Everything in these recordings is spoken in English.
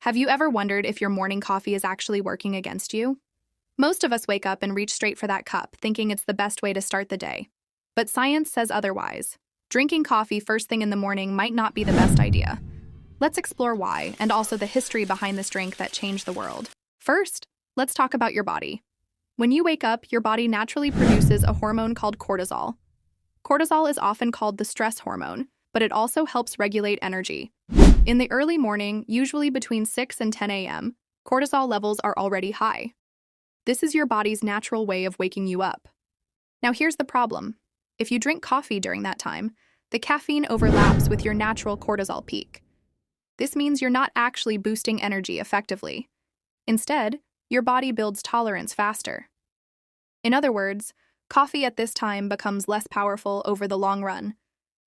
Have you ever wondered if your morning coffee is actually working against you? Most of us wake up and reach straight for that cup, thinking it's the best way to start the day. But science says otherwise. Drinking coffee first thing in the morning might not be the best idea. Let's explore why, and also the history behind this drink that changed the world. First, let's talk about your body. When you wake up, your body naturally produces a hormone called cortisol. Cortisol is often called the stress hormone, but it also helps regulate energy. In the early morning, usually between 6 and 10 a.m., cortisol levels are already high. This is your body's natural way of waking you up. Now here's the problem. If you drink coffee during that time, the caffeine overlaps with your natural cortisol peak. This means you're not actually boosting energy effectively. Instead, your body builds tolerance faster. In other words, coffee at this time becomes less powerful over the long run.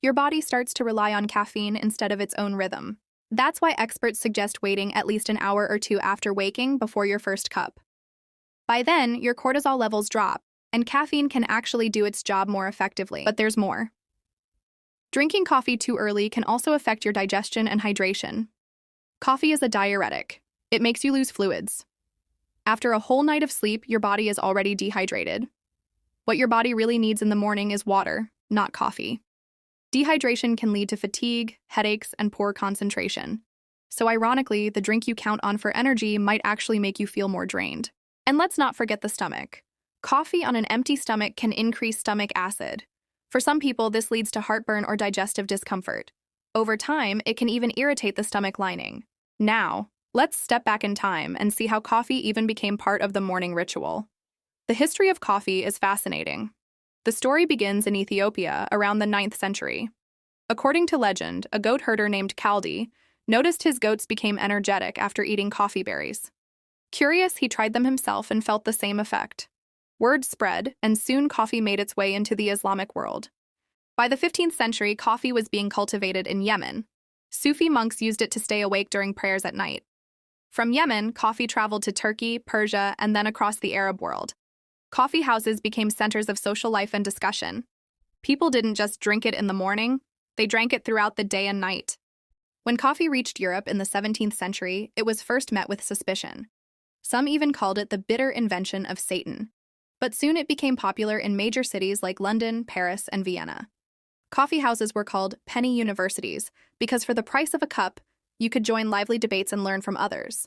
Your body starts to rely on caffeine instead of its own rhythm. That's why experts suggest waiting at least an hour or two after waking before your first cup. By then, your cortisol levels drop, and caffeine can actually do its job more effectively. But there's more. Drinking coffee too early can also affect your digestion and hydration. Coffee is a diuretic. It makes you lose fluids. After a whole night of sleep, your body is already dehydrated. What your body really needs in the morning is water, not coffee. Dehydration can lead to fatigue, headaches, and poor concentration. So ironically, the drink you count on for energy might actually make you feel more drained. And let's not forget the stomach. Coffee on an empty stomach can increase stomach acid. For some people, this leads to heartburn or digestive discomfort. Over time, it can even irritate the stomach lining. Now, let's step back in time and see how coffee even became part of the morning ritual. The history of coffee is fascinating. The story begins in Ethiopia around the 9th century. According to legend, a goat herder named Kaldi noticed his goats became energetic after eating coffee berries. Curious, he tried them himself and felt the same effect. Word spread, and soon coffee made its way into the Islamic world. By the 15th century, coffee was being cultivated in Yemen. Sufi monks used it to stay awake during prayers at night. From Yemen, coffee traveled to Turkey, Persia, and then across the Arab world. Coffee houses became centers of social life and discussion. People didn't just drink it in the morning, they drank it throughout the day and night. When coffee reached Europe in the 17th century, it was first met with suspicion. Some even called it the bitter invention of Satan. But soon it became popular in major cities like London, Paris, and Vienna. Coffee houses were called penny universities because for the price of a cup, you could join lively debates and learn from others.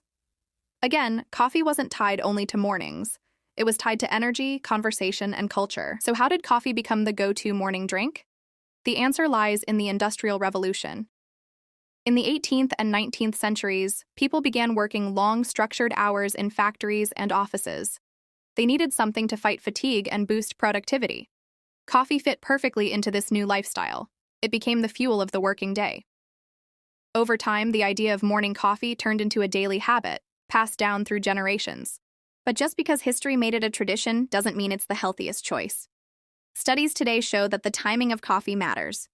Again, coffee wasn't tied only to mornings. It was tied to energy, conversation, and culture. So how did coffee become the go-to morning drink? The answer lies in the Industrial Revolution. In the 18th and 19th centuries, people began working long, structured hours in factories and offices. They needed something to fight fatigue and boost productivity. Coffee fit perfectly into this new lifestyle. It became the fuel of the working day. Over time, the idea of morning coffee turned into a daily habit, passed down through generations. But just because history made it a tradition doesn't mean it's the healthiest choice. Studies today show that the timing of coffee matters.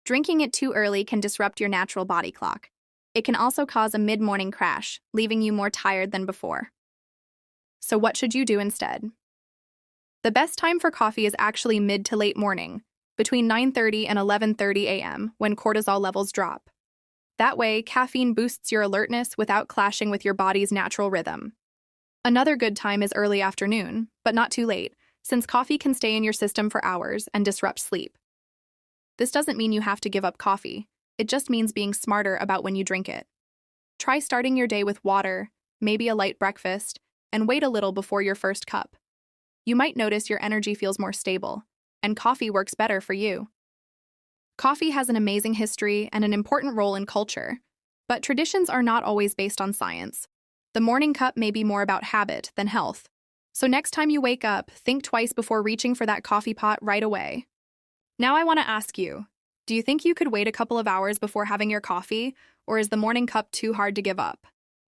Drinking it too early can disrupt your natural body clock. It can also cause a mid-morning crash, leaving you more tired than before. So what should you do instead? The best time for coffee is actually mid to late morning, between 9:30 and 11:30 a.m. when cortisol levels drop. That way, caffeine boosts your alertness without clashing with your body's natural rhythm. Another good time is early afternoon, but not too late, since coffee can stay in your system for hours and disrupt sleep. This doesn't mean you have to give up coffee. It just means being smarter about when you drink it. Try starting your day with water, maybe a light breakfast, and wait a little before your first cup. You might notice your energy feels more stable, and coffee works better for you. Coffee has an amazing history and an important role in culture, but traditions are not always based on science. The morning cup may be more about habit than health. So next time you wake up, think twice before reaching for that coffee pot right away. Now I want to ask you, do you think you could wait a couple of hours before having your coffee, or is the morning cup too hard to give up?